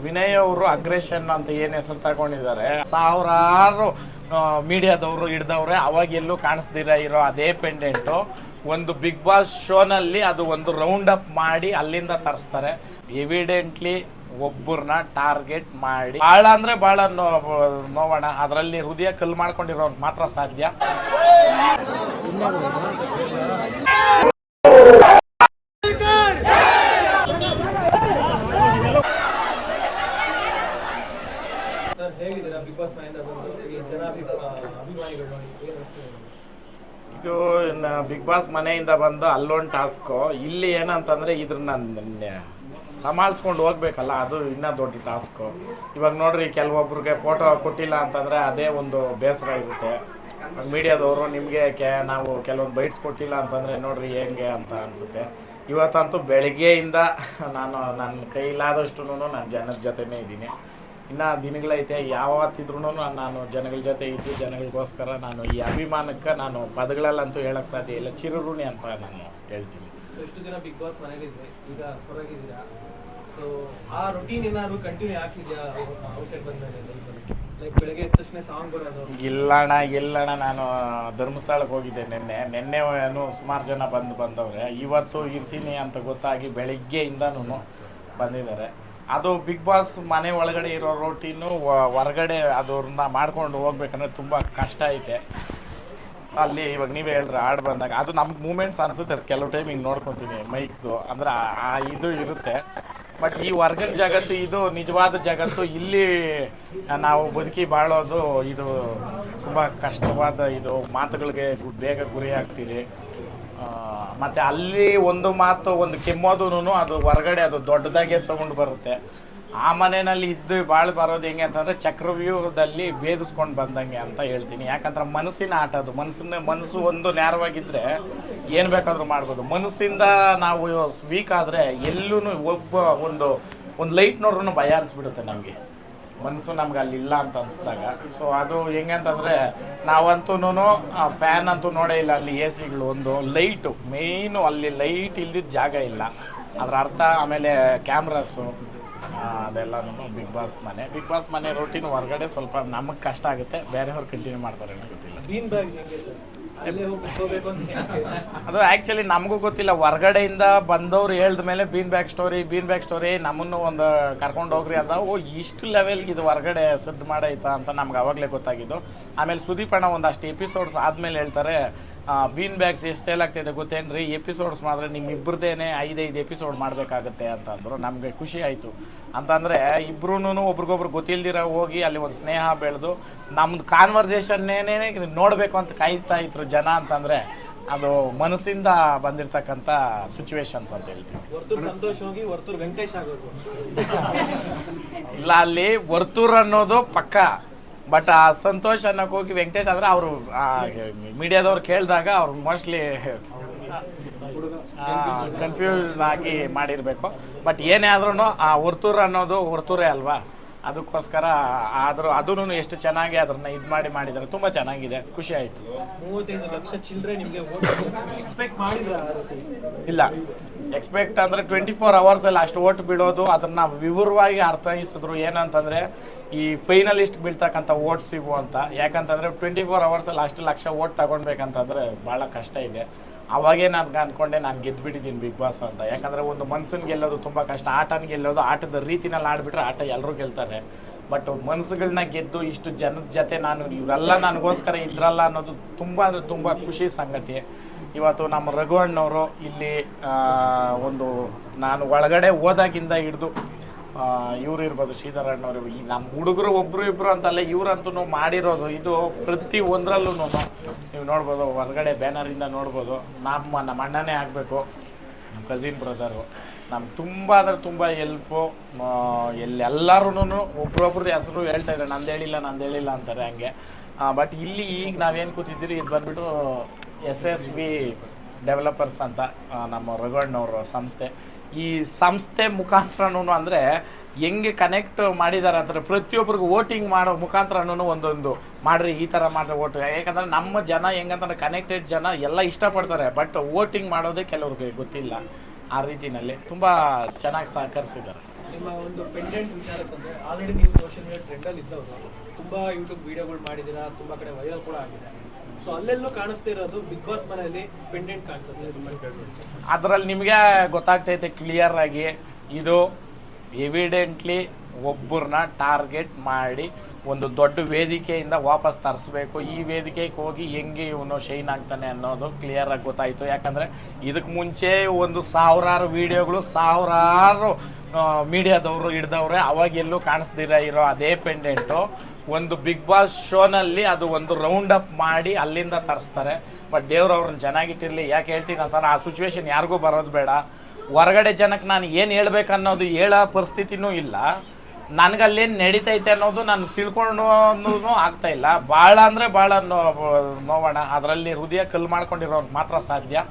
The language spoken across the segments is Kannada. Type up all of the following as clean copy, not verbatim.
ವಿನಯ್ ಅವರು ಅಗ್ರೆಷನ್ ಅಂತ ಏನು ಹೆಸರು ತಗೊಂಡಿದ್ದಾರೆ, ಸಾವಿರಾರು ಮೀಡಿಯಾದವರು ಹಿಡ್ದವ್ರೆ. ಅವಾಗ ಎಲ್ಲೂ ಕಾಣಿಸ್ದಿರ ಇರೋ ಅದೇ ಪೆಂಡೆಂಟು ಒಂದು ಬಿಗ್ ಬಾಸ್ ಶೋನಲ್ಲಿ ಅದು ಒಂದು ರೌಂಡ್ ಅಪ್ ಮಾಡಿ ಅಲ್ಲಿಂದ ತರಿಸ್ತಾರೆ. ಎವಿಡೆಂಟ್ಲಿ ಒಬ್ಬರನ್ನ ಟಾರ್ಗೆಟ್ ಮಾಡಿ ಭಾಳ ಅಂದ್ರೆ ಭಾಳ ನೋವಣ. ಅದರಲ್ಲಿ ಹೃದಯ ಕಲ್ಲು ಮಾಡ್ಕೊಂಡಿರೋ ಮಾತ್ರ ಸಾಧ್ಯ. ಇದು ಬಿಗ್ ಬಾಸ್ ಮನೆಯಿಂದ ಬಂದು ಅಲ್ಲೊಂದು ಟಾಸ್ಕು. ಇಲ್ಲಿ ಏನಂತಂದರೆ ಇದ್ರನ್ನ ಸಂಭಾಳಿಸ್ಕೊಂಡು ಹೋಗ್ಬೇಕಲ್ಲ, ಅದು ಇನ್ನೂ ದೊಡ್ಡ ಟಾಸ್ಕು. ಇವಾಗ ನೋಡ್ರಿ, ಕೆಲವೊಬ್ರಿಗೆ ಫೋಟೋ ಕೊಟ್ಟಿಲ್ಲ ಅಂತಂದರೆ ಅದೇ ಒಂದು ಬೇಸರ ಇರುತ್ತೆ. ಮೀಡಿಯಾದವರು ನಿಮಗೆ ನಾವು ಕೆಲವೊಂದು ಬೈಟ್ಸ್ ಕೊಟ್ಟಿಲ್ಲ ಅಂತಂದರೆ ನೋಡ್ರಿ ಹೆಂಗೆ ಅಂತ ಅನಿಸುತ್ತೆ. ಇವತ್ತಂತೂ ಬೆಳಗ್ಗೆಯಿಂದ ನನ್ನ ಕೈಲಾದಷ್ಟು ನಾನು ಜನರ ಜೊತೆನೇ ಇದ್ದೀನಿ. ಇನ್ನು ದಿನಗಳೈತೆ, ಯಾವತ್ತಿದ್ರೂ ನಾನು ಜನಗಳ ಜೊತೆ ಇದ್ದು ಜನಗಳಿಗೋಸ್ಕರ ನಾನು ಈ ಅಭಿಮಾನಕ್ಕೆ ನಾನು ಪದಗಳಲ್ಲಂತೂ ಹೇಳೋಕ್ಕೆ ಸಾಧ್ಯ ಇಲ್ಲ. ಚಿರಋಣಿ ಅಂತ ನಾನು ಹೇಳ್ತೀನಿ. ಎಷ್ಟು ದಿನ ಬಿಗ್ ಬಾಸ್ ಮನೇಲಿದ್ದೆ, ಈಗ ಹೊರಗಿದ್ದೀರಾ, ಸೊ ಆ ರೊಟೀನ್ ಏನಾದ್ರು ಕಂಟಿನ್ಯೂ ಆಗ್ತಿದ್ಯಾ ಔಟ್ಸೈಡ್ ಬಂದಮೇಲೆ? ಲೈಕ್ ಬೆಳಗ್ಗೆ ಎದ್ದ ತಕ್ಷಣ ಸಾಂಗ್ ಬರೋದು? ಇಲ್ಲಣ್ಣ, ನಾನು ಧರ್ಮಸ್ಥಳಕ್ಕೆ ಹೋಗಿದ್ದೆ ನಿನ್ನೆ ಸುಮಾರು ಜನ ಬಂದವ್ರೆ. ಇವತ್ತು ಇರ್ತೀನಿ ಅಂತ ಗೊತ್ತಾಗಿ ಬೆಳಗ್ಗೆಯಿಂದನೂ ಬಂದಿದ್ದಾರೆ. ಅದು ಬಿಗ್ ಬಾಸ್ ಮನೆ ಒಳಗಡೆ ಇರೋ ರೋಟೀನು ಹೊರಗಡೆ ಅದನ್ನ ಮಾಡ್ಕೊಂಡು ಹೋಗ್ಬೇಕಂದ್ರೆ ತುಂಬ ಕಷ್ಟ ಐತೆ. ಅಲ್ಲಿ ಇವಾಗ ನೀವೇ ಹೇಳ್ರಿ, ಹಾಡು ಬಂದಾಗ ಅದು ನಮ್ಗೆ ಮೂಮೆಂಟ್ಸ್ ಅನಿಸುತ್ತೆ. ಕೆಲವು ಟೈಮ್ ಹಿಂಗೆ ನೋಡ್ಕೊತೀನಿ ಮೈಕ್ದು, ಅಂದ್ರೆ ಇದು ಇರುತ್ತೆ. ಬಟ್ ಈ ಹೊರ್ಗಡೆ ಜಗತ್ತು ಇದು ನಿಜವಾದ ಜಗತ್ತು. ಇಲ್ಲಿ ನಾವು ಬದುಕಿ ಬಾಳೋದು ಇದು ತುಂಬ ಕಷ್ಟವಾದ ಇದು. ಮಾತುಗಳಿಗೆ ಬೇಗ ಗುರಿ ಆಗ್ತೀರಿ. ಮತ್ತು ಅಲ್ಲಿ ಒಂದು ಮಾತು ಒಂದು ಕೆಮ್ಮೋದು ಅದು ಹೊರಗಡೆ ಅದು ದೊಡ್ಡದಾಗೆ ಸೌಂಡ್ ಬರುತ್ತೆ. ಆ ಮನೆಯಲ್ಲಿ ಇದ್ದು ಬಾಳು ಬರೋದು ಹೆಂಗೆ ಅಂತಂದರೆ ಚಕ್ರವ್ಯೂಹದಲ್ಲಿ ಭೇದಿಸ್ಕೊಂಡು ಬಂದಂಗೆ ಅಂತ ಹೇಳ್ತೀನಿ. ಯಾಕಂದ್ರೆ ಮನಸ್ಸಿನ ಆಟ ಅದು. ಮನಸ್ಸು ಒಂದು ನೇರವಾಗಿದ್ದರೆ ಏನು ಬೇಕಾದರೂ ಮಾಡ್ಬೋದು. ಮನಸ್ಸಿಂದ ನಾವು ವೀಕ್ ಆದರೆ ಎಲ್ಲೂ ಒಂದು ಲೈಟ್ ನೋಡ್ರೂ ಭಯ ಅನಿಸ್ಬಿಡುತ್ತೆ ನಮಗೆ. ಮನಸ್ಸು ನಮ್ಗೆ ಅಲ್ಲಿ ಇಲ್ಲ ಅಂತ ಅನಿಸ್ದಾಗ. ಸೊ ಅದು ಹೆಂಗೆ ಅಂತಂದರೆ ನಾವಂತೂ ಫ್ಯಾನ್ ಅಂತೂ ನೋಡೇ ಇಲ್ಲ. ಅಲ್ಲಿ ಎ ಸಿಗಳು, ಒಂದು ಲೈಟು ಮೇಯ್ನು, ಅಲ್ಲಿ ಲೈಟ್ ಇಲ್ದಿದ್ದ ಜಾಗ ಇಲ್ಲ. ಅದರ ಅರ್ಥ ಆಮೇಲೆ ಕ್ಯಾಮ್ರಾಸು ಅದೆಲ್ಲನೂ ಬಿಗ್ ಬಾಸ್ ಮನೆ ರೋಟೀನ್ ಹೊರಗಡೆ ಸ್ವಲ್ಪ ನಮಗೆ ಕಷ್ಟ ಆಗುತ್ತೆ. ಬೇರೆಯವ್ರು ಕಂಟಿನ್ಯೂ ಮಾಡ್ತಾರೆ ಅಂತ ಗೊತ್ತಿಲ್ಲ. ಅದು ಆ್ಯಕ್ಚುಲಿ ನಮಗೂ ಗೊತ್ತಿಲ್ಲ. ಹೊರಗಡೆಯಿಂದ ಬಂದವ್ರು ಹೇಳ್ದ ಮೇಲೆ ಬೀನ್ ಬ್ಯಾಗ್ ಸ್ಟೋರಿ ನಮ್ಮನ್ನು ಒಂದು ಕರ್ಕೊಂಡು ಹೋಗ್ರಿ ಅಂತ. ಇಷ್ಟು ಲೆವೆಲ್ಗೆ ಇದು ಹೊರಗಡೆ ಸದ್ದು ಮಾಡೈತಾ ಅಂತ ನಮ್ಗೆ ಅವಾಗಲೇ ಗೊತ್ತಾಗಿದ್ದು. ಆಮೇಲೆ ಸುದೀಪ್ ಅಣ್ಣ ಒಂದಷ್ಟು ಎಪಿಸೋಡ್ಸ್ ಆದಮೇಲೆ ಹೇಳ್ತಾರೆ, ಬೀನ್ ಬ್ಯಾಗ್ಸ್ ಎಷ್ಟು ಸೇಲ್ ಆಗ್ತಿದೆ ಗೊತ್ತೇನ್ರಿ, ಎಪಿಸೋಡ್ಸ್ ಮಾತ್ರ ನಿಮ್ಮಿಬ್ಬರದೇನೆ 5 ಎಪಿಸೋಡ್ ಮಾಡಬೇಕಾಗತ್ತೆ ಅಂತಂದರು. ನಮಗೆ ಖುಷಿ ಆಯಿತು. ಅಂತಂದರೆ ಇಬ್ಬರೂ ಒಬ್ರಿಗೊಬ್ರು ಗೊತ್ತಿಲ್ದಿರ ಹೋಗಿ ಅಲ್ಲಿ ಒಂದು ಸ್ನೇಹ ಬೆಳೆದು ನಮ್ಮದು ಕಾನ್ವರ್ಸೇಷನ್ನೇನೇ ನೋಡಬೇಕು ಅಂತ ಕಾಯ್ತಾ ಇದ್ರು ಜನ. ಅಂತಂದರೆ ಅದು ಮನಸ್ಸಿಂದ ಬಂದಿರತಕ್ಕಂಥ ಸಿಚುವೇಶನ್ಸ್ ಅಂತ ಹೇಳ್ತೀವಿ. ಇಲ್ಲ, ಅಲ್ಲಿ ವರ್ತೂರ್ ಅನ್ನೋದು ಪಕ್ಕ. ಬಟ್ ಆ ಸಂತೋಷ್ ಅನ್ನೋಕೆ ಹೋಗಿ ವೆಂಕಟೇಶ್ ಆದರೆ ಅವರು ಮೀಡಿಯಾದವ್ರು ಕೇಳಿದಾಗ ಅವ್ರು ಮೋಸ್ಟ್ಲಿ ಕನ್ಫ್ಯೂಸ್ ಆಗಿ ಮಾಡಿರಬೇಕು. ಬಟ್ ಏನೇ ಆದ್ರೂ ಆ ವರ್ತೂರ್ ಅನ್ನೋದು ವರ್ತೂರೇ ಅಲ್ವಾ, ಅದಕ್ಕೋಸ್ಕರ ಆದರೂ ಅದೂ ಎಷ್ಟು ಚೆನ್ನಾಗಿ ಅದನ್ನ ಇದು ಮಾಡಿದ್ದಾರೆ. ತುಂಬ ಚೆನ್ನಾಗಿದೆ, ಖುಷಿ ಆಯಿತು. 35 ಲಕ್ಷ ಚಿಲ್ಲರೆ ನಿಮಗೆ ಎಕ್ಸ್ಪೆಕ್ಟ್ ಮಾಡಿದ್ರ? ಇಲ್ಲ, ಎಕ್ಸ್ಪೆಕ್ಟ್ ಅಂದರೆ 24 ಅವರ್ಸಲ್ಲಿ ಅಷ್ಟು ಓಟ್ ಬೀಳೋದು ಅದನ್ನು ವಿವರವಾಗಿ ಅರ್ಥೈಸಿದ್ರು. ಏನಂತಂದರೆ ಈ ಫೈನಲಿಸ್ಟ್ ಬೀಳ್ತಕ್ಕಂಥ ಓಟ್ಸ್ ಇವು ಅಂತ. ಯಾಕಂತಂದರೆ 24 ಅವರ್ಸಲ್ಲಿ ಅಷ್ಟು ಲಕ್ಷ ಓಟ್ ತಗೊಳ್ಬೇಕಂತಂದರೆ ಭಾಳ ಕಷ್ಟ ಇದೆ. ಅವಾಗೇ ನಾನು ಅಂದ್ಕೊಂಡೆ ನಾನು ಗೆದ್ದುಬಿಟ್ಟಿದ್ದೀನಿ ಬಿಗ್ ಬಾಸ್ ಅಂತ. ಯಾಕಂದರೆ ಒಂದು ಮನ್ಸನ್ನು ಗೆಲ್ಲೋದು ತುಂಬ ಕಷ್ಟ. ಆಟನ ಗೆಲ್ಲೋದು ಆಟದ ರೀತಿನಲ್ಲಿ ಆಡಿಬಿಟ್ರೆ ಆಟ ಎಲ್ಲರೂ ಗೆಲ್ತಾರೆ. ಬಟ್ ಮನಸ್ಸುಗಳನ್ನ ಗೆದ್ದು ಇಷ್ಟು ಜನದ ಜೊತೆ ಇವರೆಲ್ಲ ನನಗೋಸ್ಕರ ಇದ್ರಲ್ಲ ಅನ್ನೋದು ತುಂಬ ಅಂದರೆ ತುಂಬ ಖುಷಿ ಸಂಗತಿ. ಇವತ್ತು ನಮ್ಮ ರಘುವಣ್ಣವರು ಇಲ್ಲಿ ನಾನು ಒಳಗಡೆ ಹೋದಾಗಿಂದ ಹಿಡಿದು ಇವ್ರು ಇರ್ಬೋದು, ಶ್ರೀಧರಣ್ಣವರು, ಈ ನಮ್ಮ ಹುಡುಗರು ಒಬ್ಬರು ಇಬ್ಬರು ಅಂತಲ್ಲ, ಇವರಂತೂ ಮಾಡಿರೋದು ಇದು ಪ್ರತಿ ಒಂದರಲ್ಲೂ ನೀವು ನೋಡ್ಬೋದು. ಹೊರಗಡೆ ಬ್ಯಾನರಿಂದ ನೋಡ್ಬೋದು. ನಮ್ಮ ಅಣ್ಣನೇ ಆಗಬೇಕು, ನಮ್ಮ ಕಸಿನ್ ಬ್ರದರು. ನಮ್ಗೆ ತುಂಬ ಅಂದರೆ ತುಂಬ ಹೆಲ್ಪು. ಎಲ್ಲರೂ ಒಬ್ರೊಬ್ರದ್ದು ಹೆಸರು ಹೇಳ್ತಾ ಇದ್ದಾರೆ, ನಂದು ಹೇಳಿಲ್ಲ ಅಂತಾರೆ ಹಂಗೆ. ಬಟ್ ಇಲ್ಲಿ ಈಗ ನಾವೇನು ಕೂತಿದ್ದೀರಿ, ಇದು ಬಂದುಬಿಟ್ಟು SSV ಡೆವಲಪರ್ಸ್ ಅಂತ ನಮ್ಮ ರಘುವಣ್ಣವ್ರ ಸಂಸ್ಥೆ. ಈ ಸಂಸ್ಥೆ ಮುಖಾಂತರನೂ ಅಂದರೆ ಹೆಂಗೆ ಕನೆಕ್ಟ್ ಮಾಡಿದ್ದಾರೆ ಅಂತಾರೆ, ಪ್ರತಿಯೊಬ್ಬರಿಗೂ ವೋಟಿಂಗ್ ಮಾಡೋ ಮುಖಾಂತರನೂ ಒಂದೊಂದು ಮಾಡಿರಿ, ಈ ಥರ ಮಾಡಿರಿ ಓಟು. ಯಾಕಂದರೆ ನಮ್ಮ ಜನ ಹೆಂಗಂತಂದ್ರೆ ಕನೆಕ್ಟೆಡ್ ಜನ ಎಲ್ಲ ಇಷ್ಟಪಡ್ತಾರೆ. ಬಟ್ ವೋಟಿಂಗ್ ಮಾಡೋದೇ ಕೆಲವ್ರಿಗೆ ಗೊತ್ತಿಲ್ಲ. ಆ ರೀತಿಯಲ್ಲಿ ತುಂಬ ಚೆನ್ನಾಗಿ ಸಹಕರಿಸಿದ್ದಾರೆ. ನಿಮ್ಮ ಒಂದು ಪೆಂಡೆಂಟ್ ವಿಚಾರಕ್ಕೆ ಬಂದರೆ ಆಲ್ರೆಡಿ ನೀವು ಸೋಷಿಯಲ್ ಮೀಡಿಯಾ ಟ್ರೆಂಡಲ್ಲಿ ಇದ್ದವರು ತುಂಬ ಯೂಟ್ಯೂಬ್ ವಿಡಿಯೋಗಳು ಮಾಡಿದ್ದೀರಾ, ತುಂಬ ಕಡೆ ವೈರಲ್ ಕೂಡ ಆಗಿದೆ. ಸೊ ಅಲ್ಲೆಲ್ಲೂ ಕಾಣಿಸ್ತಿರೋದು ಬಿಗ್ ಬಾಸ್ ಮನೆಯಲ್ಲಿ ಪೆಂಡೆಂಟ್ ಕಾಣಿಸುತ್ತೆ. ಅದರಲ್ಲಿ ನಿಮಗೆ ಗೊತ್ತಾಗ್ತೈತೆ ಕ್ಲಿಯರ್ ಆಗಿ, ಇದು ಎವಿಡೆಂಟ್ಲಿ ಒಬ್ಬರನ್ನ ಟಾರ್ಗೆಟ್ ಮಾಡಿ ಒಂದು ದೊಡ್ಡ ವೇದಿಕೆಯಿಂದ ವಾಪಸ್ ತರಿಸ್ಬೇಕು. ಈ ವೇದಿಕೆಗೆ ಹೋಗಿ ಹೆಂಗೆ ಇವನು ಶೈನ್ ಆಗ್ತಾನೆ ಅನ್ನೋದು ಕ್ಲಿಯರಾಗಿ ಗೊತ್ತಾಯಿತು. ಯಾಕಂದರೆ ಇದಕ್ಕೆ ಮುಂಚೆ ಒಂದು ಸಾವಿರಾರು ವೀಡಿಯೋಗಳು ಸಾವಿರಾರು ಮೀಡಿಯಾದವರು ಹಿಡ್ದವ್ರೆ, ಅವಾಗೆಲ್ಲೂ ಕಾಣಿಸ್ದಿರ ಇರೋ ಅದೇ ಪೆಂಡೆಂಟು ಒಂದು ಬಿಗ್ ಬಾಸ್ ಶೋನಲ್ಲಿ ಅದು ಒಂದು ರೌಂಡ್ ಅಪ್ ಮಾಡಿ ಅಲ್ಲಿಂದ ತರಿಸ್ತಾರೆ. ಬಟ್ ದೇವ್ರು ಅವ್ರನ್ನ ಚೆನ್ನಾಗಿಟ್ಟಿರಲಿ. ಯಾಕೆ ಹೇಳ್ತೀನಿ ಅಂತಾರೆ, ಆ ಸಿಚುವೇಶನ್ ಯಾರಿಗೂ ಬರೋದು ಬೇಡ. ಹೊರಗಡೆ ಜನಕ್ಕೆ ನಾನು ಏನು ಹೇಳ್ಬೇಕನ್ನೋದು ಹೇಳೋ ಪರಿಸ್ಥಿತಿನೂ ಇಲ್ಲ. ನನಗಲ್ಲೇನು ನಡೀತೈತೆ ಅನ್ನೋದು ನಾನು ತಿಳ್ಕೊಂಡು ಆಗ್ತಾಯಿಲ್ಲ. ಭಾಳ ಅಂದರೆ ಭಾಳ ನೋವೋಣ. ಅದರಲ್ಲಿ ಹೃದಯ ಕಲ್ಲು ಮಾಡ್ಕೊಂಡಿರೋರು ಮಾತ್ರ ಸಾಧ್ಯ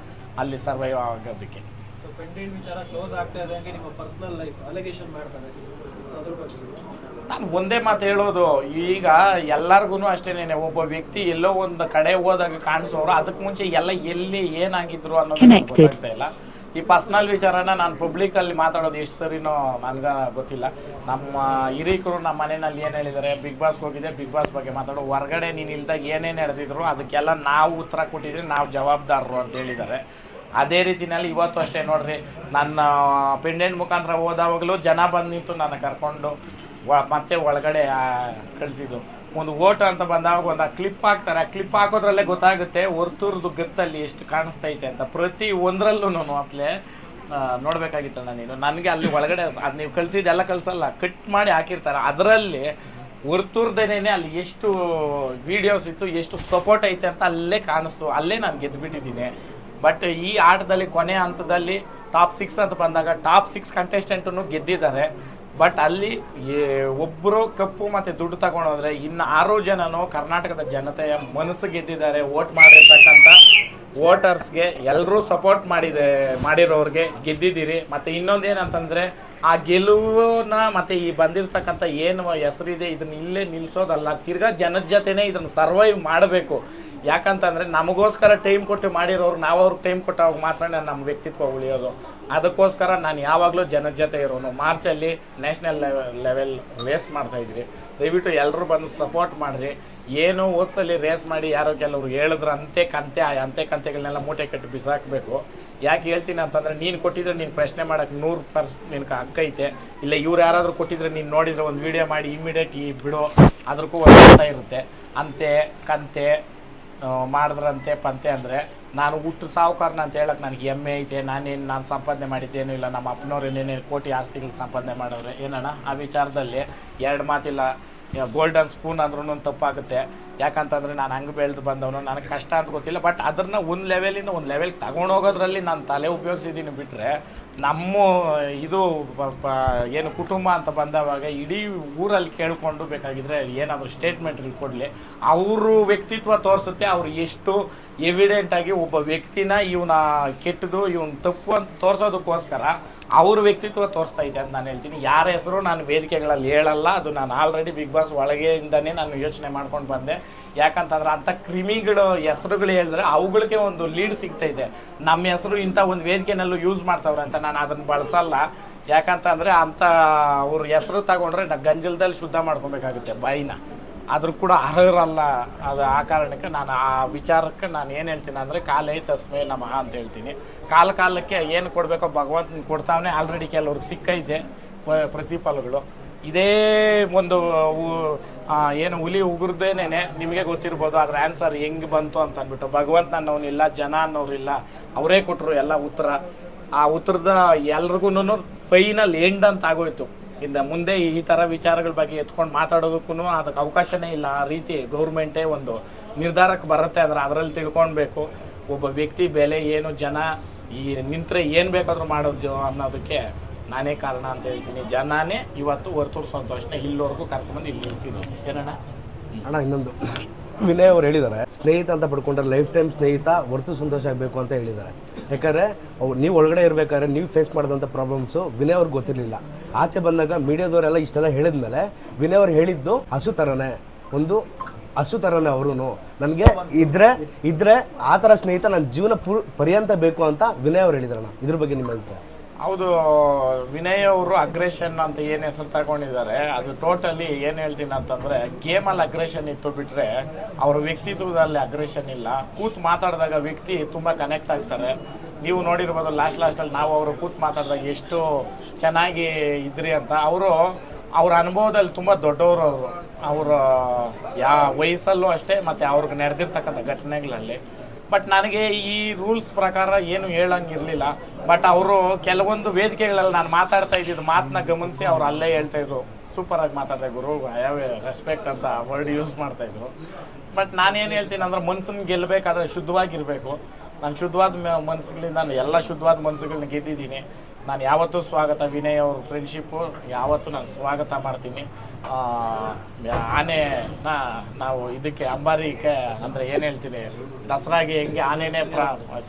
ಅಲ್ಲಿ ಸರ್ವೈವ್ ಆಗೋದಕ್ಕೆ. ಸೊ ಪೆಂಡೆಂಟ್ ವಿಚಾರ ಕ್ಲೋಸ್ ಆಗ್ತಾ ಇದ್ದಂಗೆ ನಿಮ್ಮ ಪರ್ಸನಲ್ ಲೈಫ್ ಅಲಿಗೇಷನ್ ಮಾಡ್ತಾರೆ, ಅದ್ರ ಬಗ್ಗೆ ನಾನು ಒಂದೇ ಮಾತು ಹೇಳೋದು, ಈಗ ಎಲ್ಲರಿಗೂ ಅಷ್ಟೇನೆ, ಒಬ್ಬ ವ್ಯಕ್ತಿ ಎಲ್ಲೋ ಒಂದು ಕಡೆ ಹೋದಾಗ ಕಾಣಿಸೋರು ಅದಕ್ಕೆ ಮುಂಚೆ ಎಲ್ಲ ಎಲ್ಲಿ ಏನಾಗಿದ್ರು ಅನ್ನೋದು ನನಗೆ ಗೊತ್ತಾಗ್ತಾ ಇಲ್ಲ. ಈ ಪರ್ಸ್ನಲ್ ವಿಚಾರನ ನಾನು ಪಬ್ಲಿಕಲ್ಲಿ ಮಾತಾಡೋದು ಎಷ್ಟು ಸರಿನೋ ನನಗೆ ಗೊತ್ತಿಲ್ಲ. ನಮ್ಮ ಹಿರೀಕರು ನಮ್ಮ ಮನೆಯಲ್ಲಿ ಏನು ಹೇಳಿದ್ದಾರೆ, ಬಿಗ್ ಬಾಸ್ಗೆ ಹೋಗಿದ್ದೆ, ಬಿಗ್ ಬಾಸ್ ಬಗ್ಗೆ ಮಾತಾಡೋ, ಹೊರಗಡೆ ನೀನು ಇಲ್ದಾಗ ಏನೇನು ನಡೆದಿದ್ರು ಅದಕ್ಕೆಲ್ಲ ನಾವು ಉತ್ತರ ಕೊಟ್ಟಿದ್ರೆ ನಾವು ಜವಾಬ್ದಾರರು ಅಂತ ಹೇಳಿದ್ದಾರೆ. ಅದೇ ರೀತಿಯಲ್ಲಿ ಇವತ್ತು ಅಷ್ಟೇ ನೋಡ್ರಿ, ನನ್ನ ಪೆಂಡೆಂಟ್ ಮುಖಾಂತರ ಹೋದಾವಾಗಲೂ ಜನ ಬಂದು ನಿಂತು ನನ್ನ ಕರ್ಕೊಂಡು ಮತ್ತೆ ಒಳಗಡೆ ಕಳಿಸಿದ್ದು. ಒಂದು ಓಟು ಅಂತ ಬಂದಾಗ ಒಂದು ಕ್ಲಿಪ್ ಹಾಕ್ತಾರೆ, ಆ ಕ್ಲಿಪ್ ಹಾಕೋದ್ರಲ್ಲೇ ಗೊತ್ತಾಗುತ್ತೆ ಹೊರ್ತೂರ್ದು ಗತ್ತಲ್ಲಿ ಎಷ್ಟು ಕಾಣಿಸ್ತೈತೆ ಅಂತ. ಪ್ರತಿ ಒಂದರಲ್ಲೂ ಅಪ್ಲೇ ನೋಡಬೇಕಾಗಿತ್ತಣ್ಣ ನೀನು. ನನಗೆ ಅಲ್ಲಿ ಒಳಗಡೆ ಅದು ನೀವು ಕಳಿಸಿದ್ದೆಲ್ಲ ಕಳಿಸಲ್ಲ, ಕಟ್ ಮಾಡಿ ಹಾಕಿರ್ತಾರೆ. ಅದರಲ್ಲಿ ಹೊರ್ತೂರ್ದೇನೆ ಅಲ್ಲಿ ಎಷ್ಟು ವೀಡಿಯೋಸ್ ಇತ್ತು, ಎಷ್ಟು ಸಪೋರ್ಟ್ ಐತೆ ಅಂತ ಅಲ್ಲೇ ಕಾಣಿಸ್ತು. ಅಲ್ಲೇ ನಾನು ಗೆದ್ದುಬಿಟ್ಟಿದ್ದೀನಿ. ಬಟ್ ಈ ಆಟದಲ್ಲಿ ಕೊನೆ ಹಂತದಲ್ಲಿ ಟಾಪ್ 6 ಅಂತ ಬಂದಾಗ ಟಾಪ್ 6 ಕಂಟೆಸ್ಟೆಂಟನ್ನು ಗೆದ್ದಿದ್ದಾರೆ. ಬಟ್ ಅಲ್ಲಿ ಒಬ್ಬರು ಕಪ್ಪು ಮತ್ತು ದುಡ್ಡು ತಗೊಂಡೋದ್ರೆ ಇನ್ನು 6 ಜನನು ಕರ್ನಾಟಕದ ಜನತೆಯ ಮನಸ್ಸು ಗೆದ್ದಿದ್ದಾರೆ. ವೋಟ್ ಮಾಡಿರ್ತಕ್ಕಂಥ ವೋಟರ್ಸ್ಗೆ ಎಲ್ಲರೂ ಸಪೋರ್ಟ್ ಮಾಡಿರೋರಿಗೆ ಗೆದ್ದಿದ್ದೀರಿ. ಮತ್ತು ಇನ್ನೊಂದೇನಂತಂದರೆ ಆ ಗೆಲುವನ್ನ ಮತ್ತು ಈ ಬಂದಿರತಕ್ಕಂಥ ಏನು ಹೆಸರಿದೆ ಇದನ್ನ ಇಲ್ಲೇ ನಿಲ್ಲಿಸೋದಲ್ಲ, ತಿರ್ಗಾ ಜನದ ಜೊತೆನೇ ಇದನ್ನು ಸರ್ವೈವ್ ಮಾಡಬೇಕು. ಯಾಕಂತಂದರೆ ನಮಗೋಸ್ಕರ ಟೈಮ್ ಕೊಟ್ಟು ಮಾಡಿರೋರು, ನಾವು ಅವ್ರಿಗೆ ಟೈಮ್ ಕೊಟ್ಟಾಗ ಮಾತ್ರ ನಮ್ಮ ವ್ಯಕ್ತಿತ್ವ ಉಳಿಯೋದು. ಅದಕ್ಕೋಸ್ಕರ ನಾನು ಯಾವಾಗಲೂ ಜನದ ಜೊತೆ ಇರೋನು. ಮಾರ್ಚಲ್ಲಿ ನ್ಯಾಷನಲ್ ಲೆವೆಲ್ ರೇಸ್ ಮಾಡ್ತಾಯಿದ್ರಿ, ದಯವಿಟ್ಟು ಎಲ್ಲರೂ ಬಂದು ಸಪೋರ್ಟ್ ಮಾಡಿರಿ. ಏನು ಓದ್ಸಲಿ ರೇಸ್ ಮಾಡಿ ಯಾರೋ ಕೆಲವರು ಹೇಳಿದ್ರು ಅಂತೆ ಕಂತೆಗಳನ್ನೆಲ್ಲ ಮೂಟೆ ಕಟ್ಟಿ ಬಿಸಾಕಬೇಕು. ಯಾಕೆ ಹೇಳ್ತೀನಿ ಅಂತಂದರೆ, ನೀನು ಕೊಟ್ಟಿದ್ರೆ ನೀನು ಪ್ರಶ್ನೆ ಮಾಡೋಕ್ಕೆ 100% ನಿನ್ಗೆ ಹಕ್ಕೈತೆ. ಇಲ್ಲ ಇವ್ರು ಯಾರಾದರೂ ಕೊಟ್ಟಿದ್ರೆ ನೀನು ನೋಡಿದರೆ ಒಂದು ವೀಡಿಯೋ ಮಾಡಿ ಇಮ್ಮಿಡಿಯೇಟ್ ಬಿಡು, ಅದಕ್ಕೂ ಒಂದು ಅರ್ಥ ಇರುತ್ತೆ. ಅಂತೆ ಕಂತೆ ಮಾಡಿದ್ರಂತೆ ಪಂತೆ ಅಂದರೆ ನಾನು ಹುಟ್ಟು ಸಾವುಕಾರನ ಅಂತ ಹೇಳಕ್ಕೆ ನನಗೆ ಹೆಮ್ಮೆ ಐತೆ. ನಾನು ಸಂಪಾದನೆ ಮಾಡಿದ್ದೇನೂ ಇಲ್ಲ, ನಮ್ಮ ಅಪ್ಪನವ್ರು ಏನೇನು ಕೋಟಿ ಆಸ್ತಿಗಳು ಸಂಪಾದನೆ ಮಾಡೋರೆ ಏನಣ್ಣ. ಆ ವಿಚಾರದಲ್ಲಿ 2 ಮಾತಿಲ್ಲ. ಗೋಲ್ಡನ್ ಸ್ಪೂನ್ ಅಂದ್ರೂ ತಪ್ಪಾಗುತ್ತೆ. ಯಾಕಂತಂದರೆ ನಾನು ಹಂಗೆ ಬೆಳೆದು ಬಂದವನು, ನನಗೆ ಕಷ್ಟ ಅಂತ ಗೊತ್ತಿಲ್ಲ. ಬಟ್ ಅದನ್ನು ಒಂದು ಲೆವೆಲಿಂದ ಒಂದು ಲೆವೆಲ್ಗೆ ತಗೊಂಡೋಗೋದ್ರಲ್ಲಿ ನಾನು ತಲೆ ಉಪಯೋಗಿಸಿದ್ದೀನಿ. ಬಿಟ್ಟರೆ ನಮ್ಮ ಇದು ಏನು ಕುಟುಂಬ ಅಂತ ಬಂದವಾಗ ಇಡೀ ಊರಲ್ಲಿ ಕೇಳಿಕೊಂಡು ಬೇಕಾಗಿದ್ದರೆ ಏನಾದರೂ ಸ್ಟೇಟ್ಮೆಂಟ್ಗಳು ಕೊಡಲಿ. ಅವರು ವ್ಯಕ್ತಿತ್ವ ತೋರಿಸುತ್ತೆ. ಅವರು ಎಷ್ಟು ಎವಿಡೆಂಟಾಗಿ ಒಬ್ಬ ವ್ಯಕ್ತಿನ ಇವನ ಕೆಟ್ಟದು ಇವನು ತಪ್ಪು ಅಂತ ತೋರಿಸೋದಕ್ಕೋಸ್ಕರ ಅವ್ರ ವ್ಯಕ್ತಿತ್ವ ತೋರಿಸ್ತಾ ಇದೆ ಅಂತ ನಾನು ಹೇಳ್ತೀನಿ. ಯಾರ ಹೆಸರು ನಾನು ವೇದಿಕೆಗಳಲ್ಲಿ ಹೇಳಲ್ಲ. ಅದು ನಾನು ಆಲ್ರೆಡಿ ಬಿಗ್ ಬಾಸ್ ಒಳಗೆಯಿಂದನೇ ನಾನು ಯೋಚನೆ ಮಾಡ್ಕೊಂಡು ಬಂದೆ. ಯಾಕಂತಂದ್ರೆ ಅಂಥ ಕ್ರಿಮಿಗಳು ಹೆಸರುಗಳು ಹೇಳಿದ್ರೆ ಅವುಗಳಿಗೆ ಒಂದು ಲೀಡ್ ಸಿಗ್ತೈತೆ. ನಮ್ಮ ಹೆಸರು ಇಂಥ ಒಂದು ವೇದಿಕೆನಲ್ಲೂ ಯೂಸ್ ಮಾಡ್ತಾವ್ರೆ ಅಂತ ನಾನು ಅದನ್ನು ಬಳಸಲ್ಲ. ಯಾಕಂತಂದರೆ ಅಂಥ ಅವ್ರ ಹೆಸರು ತಗೊಂಡ್ರೆ ನಾನು ಗಂಜಲದಲ್ಲಿ ಶುದ್ಧ ಮಾಡ್ಕೊಬೇಕಾಗುತ್ತೆ ಬಾಯಿನ. ಆದರೂ ಕೂಡ ಅರ್ಹರಲ್ಲ. ಅದು ಆ ಕಾರಣಕ್ಕೆ ನಾನು ಆ ವಿಚಾರಕ್ಕೆ ನಾನು ಏನು ಹೇಳ್ತೀನಿ ಅಂದರೆ, ಕಾಲೇ ತಸ್ಮೇ ನಮಃ ಅಂತ ಹೇಳ್ತೀನಿ. ಕಾಲಕ್ಕೆ ಏನು ಕೊಡಬೇಕೋ ಭಗವಂತನ ಕೊಡ್ತಾವನೆ. ಆಲ್ರೆಡಿ ಕೆಲವ್ರಿಗೆ ಸಿಕ್ಕೈತೆ ಪ್ರತಿಫಲಗಳು. ಇದೇ ಒಂದು ಏನು ಹುಲಿ ಉಗುರ್ದೇನೆ ನಿಮಗೆ ಗೊತ್ತಿರ್ಬೋದು ಅದ್ರ ಆನ್ಸರ್ ಹೆಂಗೆ ಬಂತು ಅಂತ ಅಂದ್ಬಿಟ್ಟು. ಭಗವಂತ ಅನ್ನೋನಿಲ್ಲ, ಜನ ಅನ್ನೋರಿಲ್ಲ, ಅವರೇ ಕೊಟ್ಟರು ಎಲ್ಲ ಉತ್ತರ. ಆ ಉತ್ತರದ ಎಲ್ರಿಗೂ ಫೈನಲ್ ಎಂಡ್ ಅಂತ ಆಗೋಯ್ತು. ಇನ್ನು ಮುಂದೆ ಈ ಥರ ವಿಚಾರಗಳ ಬಗ್ಗೆ ಎತ್ಕೊಂಡು ಮಾತಾಡೋದಕ್ಕೂ ಅದಕ್ಕೆ ಅವಕಾಶನೇ ಇಲ್ಲ. ಆ ರೀತಿ ಗೌರ್ಮೆಂಟೇ ಒಂದು ನಿರ್ಧಾರಕ್ಕೆ ಬರುತ್ತೆ ಅಂದರೆ ಅದರಲ್ಲಿ ತಿಳ್ಕೊಳ್ಬೇಕು ಒಬ್ಬ ವ್ಯಕ್ತಿ ಬೆಲೆ ಏನು, ಜನ ಈ ನಿಂತರೆ ಏನು ಬೇಕಾದರೂ ಮಾಡೋದು ಅನ್ನೋದಕ್ಕೆ ನಾನೇ ಕಾರಣ ಅಂತ ಹೇಳ್ತೀನಿ. ಜನನೇ ಇವತ್ತು ಹೊರತೂರು ಸಂತೋಷನ ಇಲ್ಲಿವರೆಗೂ ಕರ್ಕೊಂಡ್ಬಂದು ಇಲ್ಲಿ ನಿಲ್ಲಿಸಿದ್ರು. ಏನಣ್ಣ ಅಣ್ಣ, ಇನ್ನೊಂದು ವಿನಯ್ ಅವ್ರು ಹೇಳಿದ್ದಾರೆ, ಸ್ನೇಹಿತ ಅಂತ ಪಡ್ಕೊಂಡ್ರೆ ಲೈಫ್ ಟೈಮ್ ಸ್ನೇಹಿತ ಹೊರತು ಸಂತೋಷ ಆಗಬೇಕು ಅಂತ ಹೇಳಿದ್ದಾರೆ. ಯಾಕಂದರೆ ನೀವು ಒಳಗಡೆ ಇರಬೇಕಾದ್ರೆ ನೀವು ಫೇಸ್ ಮಾಡಿದಂಥ ಪ್ರಾಬ್ಲಮ್ಸು ವಿನಯ್ ಅವ್ರಿಗೆ ಗೊತ್ತಿರಲಿಲ್ಲ. ಆಚೆ ಬಂದಾಗ ಮೀಡಿಯಾದವರೆಲ್ಲ ಇಷ್ಟೆಲ್ಲ ಹೇಳಿದ್ಮೇಲೆ ವಿನಯ್ ಅವ್ರು ಹೇಳಿದ್ದು ಹಸು ಥರನೇ, ಒಂದು ಹಸು ಥರನೇ ಅವರು. ನನಗೆ ಇದ್ರೆ ಆ ಥರ ಸ್ನೇಹಿತ ನನ್ನ ಜೀವನ ಪರ್ಯಂತ ಬೇಕು ಅಂತ ವಿನಯ್ ಅವ್ರು ಹೇಳಿದ್ರಣ್ಣ. ಇದ್ರ ಬಗ್ಗೆ ನಿಮ್ಮ ಅಭಿಪ್ರಾಯ? ಹೌದು, ವಿನಯ್ ಅವರು ಅಗ್ರೆಷನ್ ಅಂತ ಏನು ಹೆಸರು ತಗೊಂಡಿದ್ದಾರೆ ಅದು ಟೋಟಲಿ ಏನು ಹೇಳ್ತೀನಿ ಅಂತಂದರೆ ಗೇಮಲ್ಲಿ ಅಗ್ರೆಷನ್ ಇತ್ತು ಬಿಟ್ಟರೆ ಅವ್ರ ವ್ಯಕ್ತಿತ್ವದಲ್ಲಿ ಅಗ್ರೆಷನ್ ಇಲ್ಲ. ಕೂತು ಮಾತಾಡಿದಾಗ ವ್ಯಕ್ತಿ ತುಂಬ ಕನೆಕ್ಟ್ ಆಗ್ತಾರೆ. ನೀವು ನೋಡಿರ್ಬೋದು ಲಾಸ್ಟಲ್ಲಿ ನಾವು ಅವರು ಕೂತು ಮಾತಾಡಿದಾಗ ಎಷ್ಟು ಚೆನ್ನಾಗಿ ಇದ್ರಿ ಅಂತ. ಅವ್ರ ಅನುಭವದಲ್ಲಿ ತುಂಬ ದೊಡ್ಡವರು ಅವರ ವಯಸ್ಸಲ್ಲೂ ಅಷ್ಟೇ ಮತ್ತು ಅವ್ರಿಗೆ ನಡೆದಿರ್ತಕ್ಕಂಥ ಘಟನೆಗಳಲ್ಲಿ. ಬಟ್ ನನಗೆ ಈ ರೂಲ್ಸ್ ಪ್ರಕಾರ ಏನು ಹೇಳಂಗಿರಲಿಲ್ಲ. ಬಟ್ ಅವರು ಕೆಲವೊಂದು ವೇದಿಕೆಗಳಲ್ಲಿ ನಾನು ಮಾತಾಡ್ತಾ ಇದ್ದಿದ್ದು ಮಾತನ್ನ ಗಮನಿಸಿ ಅವ್ರು ಅಲ್ಲೇ ಹೇಳ್ತಾಯಿದ್ರು, ಸೂಪರಾಗಿ ಮಾತಾಡ್ತಾ ಗುರು, ಐ ಹ್ಯಾವ್ ಎ ರೆಸ್ಪೆಕ್ಟ್ ಅಂತ ವರ್ಡ್ ಯೂಸ್ ಮಾಡ್ತಾಯಿದ್ರು. ಬಟ್ ನಾನೇನು ಹೇಳ್ತೀನಿ ಅಂದರೆ ಮನ್ಸನ್ನು ಗೆಲ್ಲಬೇಕಾದ್ರೆ ಶುದ್ಧವಾಗಿರಬೇಕು. ನಾನು ಶುದ್ಧವಾದ ಮನಸ್ಸುಗಳಿಂದ ನಾನು ಎಲ್ಲ ಶುದ್ಧವಾದ ಮನಸ್ಸುಗಳನ್ನ ಗೆದ್ದಿದ್ದೀನಿ. ನಾನು ಯಾವತ್ತೂ ಸ್ವಾಗತ, ವಿನಯ್ ಅವ್ರ ಫ್ರೆಂಡ್ಶಿಪ್ಪು ಯಾವತ್ತೂ ನಾನು ಸ್ವಾಗತ ಮಾಡ್ತೀನಿ. ಆನೆನ ನಾವು ಇದಕ್ಕೆ ಅಂಬಾರಿಕೆ ಅಂದರೆ ಏನು ಹೇಳ್ತೀನಿ, ದಸರಾಗೆ ಹೆಂಗೆ ಆನೆನೇ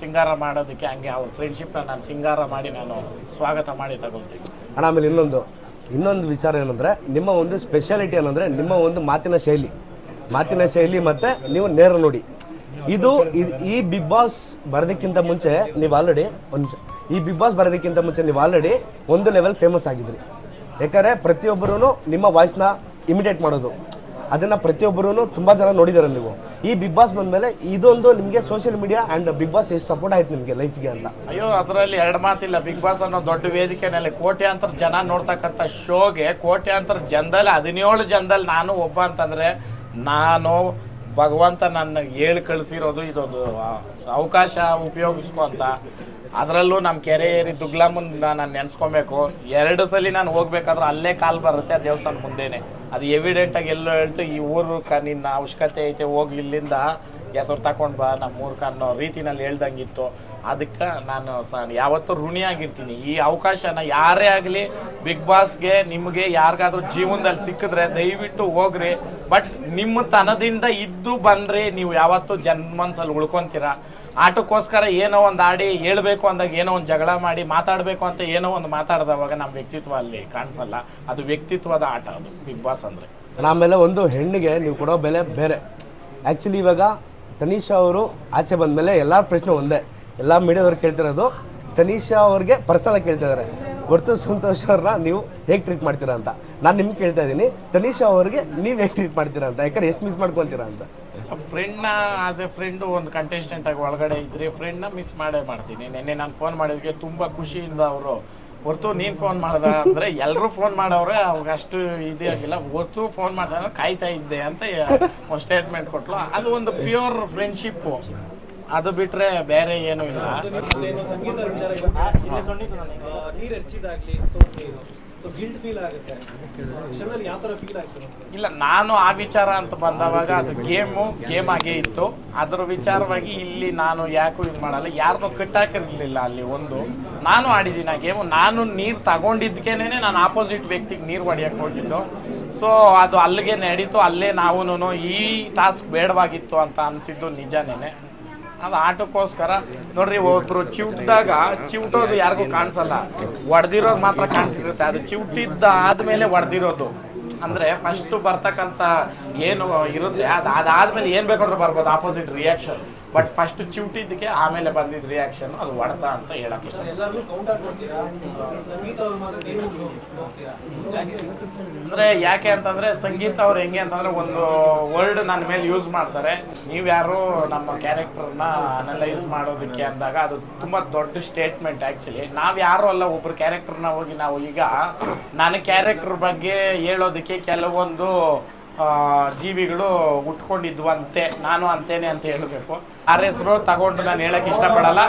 ಸಿಂಗಾರ ಮಾಡೋದಕ್ಕೆ ಹಂಗೆ ಅವ್ರ ಫ್ರೆಂಡ್ಶಿಪ್ನ ನಾನು ಸಿಂಗಾರ ಮಾಡಿ ನಾನು ಸ್ವಾಗತ ಮಾಡಿ ತಗೊಳ್ತೀನಿ. ಅಣ್ಣ ಆಮೇಲೆ ಇನ್ನೊಂದು ವಿಚಾರ ಏನಂದರೆ, ನಿಮ್ಮ ಒಂದು ಸ್ಪೆಷಾಲಿಟಿ ಏನಂದರೆ ನಿಮ್ಮ ಒಂದು ಮಾತಿನ ಶೈಲಿ ಮತ್ತು ನೀವು ನೇರ ನೋಡಿ. ಈ ಬಿಗ್ ಬಾಸ್ ಬರೋದಕ್ಕಿಂತ ಮುಂಚೆ ನೀವು ಆಲ್ರೆಡಿ ಒಂದು ಲೆವೆಲ್ ಫೇಮಸ್ ಆಗಿದ್ರಿ. ಯಾಕಂದರೆ ಪ್ರತಿಯೊಬ್ಬರೂ ನಿಮ್ಮ ವಾಯ್ಸ್ನ ಇಮಿಟೇಟ್ ಮಾಡೋದು, ಅದನ್ನು ಪ್ರತಿಯೊಬ್ಬರೂ ತುಂಬ ಜನ ನೋಡಿದ್ದಾರೆ. ನೀವು ಈ ಬಿಗ್ ಬಾಸ್ ಬಂದಮೇಲೆ ಇದೊಂದು ನಿಮಗೆ social media and Bigg Boss ಎಷ್ಟು ಸಪೋರ್ಟ್ ಆಯ್ತು ನಿಮಗೆ ಲೈಫ್ಗೆ ಅಂತ? ಅಯ್ಯೋ, ಅದರಲ್ಲಿ ಎರಡು ಮಾತಿಲ್ಲ. ಬಿಗ್ ಬಾಸ್ ಅನ್ನೋ ದೊಡ್ಡ ವೇದಿಕೆಯಲ್ಲಿ ಕೋಟ್ಯಾಂತರ ಜನ ನೋಡ್ತಕ್ಕಂಥ ಶೋಗೆ ಕೋಟ್ಯಾಂತರ ಜನದಲ್ಲಿ 17 ಜನದಲ್ಲಿ ನಾನು ಒಬ್ಬ ಅಂತಂದರೆ ನಾನು ಭಗವಂತ ನನ್ನ ಹೇಳಿ ಕಳಿಸಿರೋದು ಇದೊಂದು ಅವಕಾಶ ಉಪಯೋಗಿಸ್ಕೊ ಅಂತ. ಅದರಲ್ಲೂ ನಮ್ಮ ಕೆರೆ ಏರಿ ದುಗ್ಲಾಮನ್ನ ನಾನು ನೆನೆಸ್ಕೊಬೇಕು. 2 ಸಲ ನಾನು ಹೋಗ್ಬೇಕಾದ್ರೆ ಅಲ್ಲೇ ಕಾಲು ಬರುತ್ತೆ ಆ ದೇವಸ್ಥಾನ ಮುಂದೆನೆ. ಅದು ಎವಿಡೆಂಟಾಗಿ ಎಲ್ಲೋ ಹೇಳ್ತು, ಈ ಊರು ನಿನ್ನ ಅವಶ್ಯಕತೆ ಐತೆ, ಹೋಗಿ ಇಲ್ಲಿಂದ ಹೆಸರು ತಗೊಂಡು ಬಾ ನಮ್ಮೂರ್ಕ ಅನ್ನೋ ರೀತಿನಲ್ಲಿ ಹೇಳ್ದಂಗಿತ್ತು. ಅದಕ್ಕೆ ನಾನು ಯಾವತ್ತೂ ಋಣಿಯಾಗಿರ್ತೀನಿ. ಈ ಅವಕಾಶನ ಯಾರೇ ಆಗಲಿ ಬಿಗ್ ಬಾಸ್ಗೆ ನಿಮಗೆ ಯಾರಿಗಾದ್ರೂ ಜೀವನದಲ್ಲಿ ಸಿಕ್ಕಿದ್ರೆ ದಯವಿಟ್ಟು ಹೋಗ್ರಿ. ಬಟ್ ನಿಮ್ಮ ತನದಿಂದ ಇದ್ದು ಬಂದರೆ ನೀವು ಯಾವತ್ತೂ ಮನಸ್ಸಲ್ಲಿ ಉಳ್ಕೊತೀರ. ಆಟಕ್ಕೋಸ್ಕರ ಏನೋ ಒಂದು ಆಡಿ ಹೇಳ್ಬೇಕು ಅಂದಾಗ ಏನೋ ಒಂದು ಜಗಳ ಮಾಡಿ ಮಾತಾಡಬೇಕು ಅಂತ ಏನೋ ಒಂದು ಮಾತಾಡಿದವಾಗ ನಮ್ಮ ವ್ಯಕ್ತಿತ್ವ ಅಲ್ಲಿ ಕಾಣಿಸಲ್ಲ. ಅದು ವ್ಯಕ್ತಿತ್ವದ ಆಟ ಅದು ಬಿಗ್ ಬಾಸ್ ಅಂದರೆ. ಆಮೇಲೆ ಒಂದು ಹೆಣ್ಣಿಗೆ ನೀವು ಕೊಡೋ ಬೆಲೆ ಬೇರೆ. ಆ್ಯಕ್ಚುಲಿ ಇವಾಗ ತನಿಷಾ ಅವರು ಆಚೆ ಬಂದಮೇಲೆ ಎಲ್ಲ ಪ್ರಶ್ನೆ ಒಂದೇ, ಎಲ್ಲ ಮೀಡಿಯಾದವ್ರು ಕೇಳ್ತಿರೋದು ತನಿಷಾ ಅವ್ರಿಗೆ ಪರ್ಸನಲಾಗಿ ಕೇಳ್ತಿದ್ದಾರೆ, ಹೊರತು ಸಂತೋಷ್ ಅವ್ರನ್ನ ನೀವು ಹೇಗೆ ಟ್ರೀಟ್ ಮಾಡ್ತೀರಾ ಅಂತ. ನಾನು ನಿಮ್ಗೆ ಕೇಳ್ತಾ ಇದ್ದೀನಿ, ತನಿಷಾ ಅವ್ರಿಗೆ ನೀವು ಹೇಗೆ ಟ್ರೀಟ್ ಮಾಡ್ತೀರಾ ಅಂತ, ಯಾಕಂದ್ರೆ ಎಷ್ಟು ಮಿಸ್ ಮಾಡ್ಕೊತೀರಾ ಅಂತ. ಫ್ರೆಂಡ್ನ ಆಸ್ ಎ ಫ್ರೆಂಡು ಒಂದು ಕಂಟೆಸ್ಟೆಂಟಾಗಿ ಒಳಗಡೆ ಇದ್ದರೆ ಫ್ರೆಂಡ್ನ ಮಿಸ್ ಮಾಡ್ತೀನಿ. ನೆನ್ನೆ ನಾನು ಫೋನ್ ಮಾಡಿದ್ದಕ್ಕೆ ತುಂಬ ಖುಷಿಯಿಂದ ಅವರು, ಹೊರತು ನೀನು ಫೋನ್ ಮಾಡ್ದ ಅಂದರೆ ಎಲ್ಲರೂ ಫೋನ್ ಮಾಡವ್ರೆ, ಅವ್ರಿಗೆ ಅಷ್ಟು ಇದೇ ಆಗಿಲ್ಲ. ಹೊರತು ಫೋನ್ ಮಾಡಿದಾಗ ಕಾಯ್ತಾ ಇದ್ದೆ ಅಂತ ಒಂದು ಸ್ಟೇಟ್ಮೆಂಟ್ ಕೊಟ್ಟಲು. ಅದು ಒಂದು ಪ್ಯೂರ್ ಫ್ರೆಂಡ್ಶಿಪ್ಪು, ಅದು ಬಿಟ್ಟರೆ ಬೇರೆ ಏನೂ ಇಲ್ಲ. ನೀರು ಹೆಚ್ಚಿದಾಗಲಿ ಗಿಲ್ಟ್ ಫೀಲ್ ಆಗುತ್ತೆ, ಯಾವ ಥರ ಫೀಲ್ ಆಗ್ತದೆ? ಇಲ್ಲ, ನಾನು ಆ ವಿಚಾರ ಅಂತ ಬಂದವಾಗ ಅದು ಗೇಮ್ ಆಗೇ ಇತ್ತು. ಅದರ ವಿಚಾರವಾಗಿ ಇಲ್ಲಿ ನಾನು ಯಾಕೂ ಇದು ಮಾಡಲ್ಲ, ಯಾರನ್ನೂ ಕಟ್ಟಾಕಿರಲಿಲ್ಲ. ಅಲ್ಲಿ ಒಂದು ನಾನು ಆಡಿದ್ದೀನಿ ಆ ಗೇಮು. ನಾನು ನೀರು ತಗೊಂಡಿದ್ದಕ್ಕೇನೆ ನಾನು ಆಪೋಸಿಟ್ ವ್ಯಕ್ತಿಗೆ ನೀರು ಹೊಡಿಯೋಕ್ಕೆ ಹೋಗಿದ್ದು. ಸೊ ಅದು ಅಲ್ಲಿಗೆ ನಡೀತು. ಅಲ್ಲೇ ನಾವು ಈ ಟಾಸ್ಕ್ ಬೇಡವಾಗಿತ್ತು ಅಂತ ಅನಿಸಿದ್ದು ನಿಜನೇ. ಅದು ಆಟಕ್ಕೋಸ್ಕರ ನೋಡ್ರಿ, ಒಬ್ರು ಚಿವುಟೋದು ಯಾರಿಗೂ ಕಾಣಿಸಲ್ಲ, ಹೊಡೆದಿರೋದು ಮಾತ್ರ ಕಾಣಿಸಿರುತ್ತೆ. ಅದು ಚಿವುಟಿದ್ದ ಆದಮೇಲೆ ಹೊಡೆದಿರೋದು ಅಂದರೆ ಫಸ್ಟು ಬರ್ತಕ್ಕಂಥ ಏನು ಇರುತ್ತೆ ಅದಾದಮೇಲೆ ಏನು ಬೇಕಾದ್ರೂ ಬರ್ಬೋದು ಆಪೋಸಿಟ್ ರಿಯಾಕ್ಷನ್. ಬಟ್ ಫಸ್ಟ್ ಚಿವುಟಿದ್ದಕ್ಕೆ ಆಮೇಲೆ ಬಂದಿದ್ದ ರಿಯಾಕ್ಷನ್ ಅದು ಹೊಡೆತ ಅಂತ ಹೇಳಕ್ಕೆ ಇಷ್ಟ. ಅಂದರೆ ಯಾಕೆ ಅಂತಂದರೆ ಸಂಗೀತ ಅವ್ರು ಹೆಂಗೆ ಅಂತಂದರೆ ಒಂದು ವರ್ಡ್ ನನ್ನ ಮೇಲೆ ಯೂಸ್ ಮಾಡ್ತಾರೆ, ನೀವ್ಯಾರು ನಮ್ಮ ಕ್ಯಾರೆಕ್ಟರ್ನ ಅನಲೈಸ್ ಮಾಡೋದಕ್ಕೆ ಅಂದಾಗ ಅದು ತುಂಬ ದೊಡ್ಡ ಸ್ಟೇಟ್ಮೆಂಟ್. ಆ್ಯಕ್ಚುಲಿ ನಾವು ಯಾರು ಅಲ್ಲ, ಒಬ್ಬರು ಕ್ಯಾರೆಕ್ಟರ್ನ ಹೋಗಿ ನಾವು ಈಗ ನನ್ನ ಕ್ಯಾರೆಕ್ಟರ್ ಬಗ್ಗೆ ಹೇಳೋದಕ್ಕೆ ಕೆಲವೊಂದು ಜೀವಿಗಳು ಉಟ್ಕೊಂಡಿದ್ವಂತೆ, ನಾನು ಅಂತೇನೆ ಅಂತ ಹೇಳಬೇಕು. ಯಾರ ಹೆಸರು ತಗೊಂಡು ನಾನು ಹೇಳಕ್ಕೆ ಇಷ್ಟಪಡಲ್ಲ.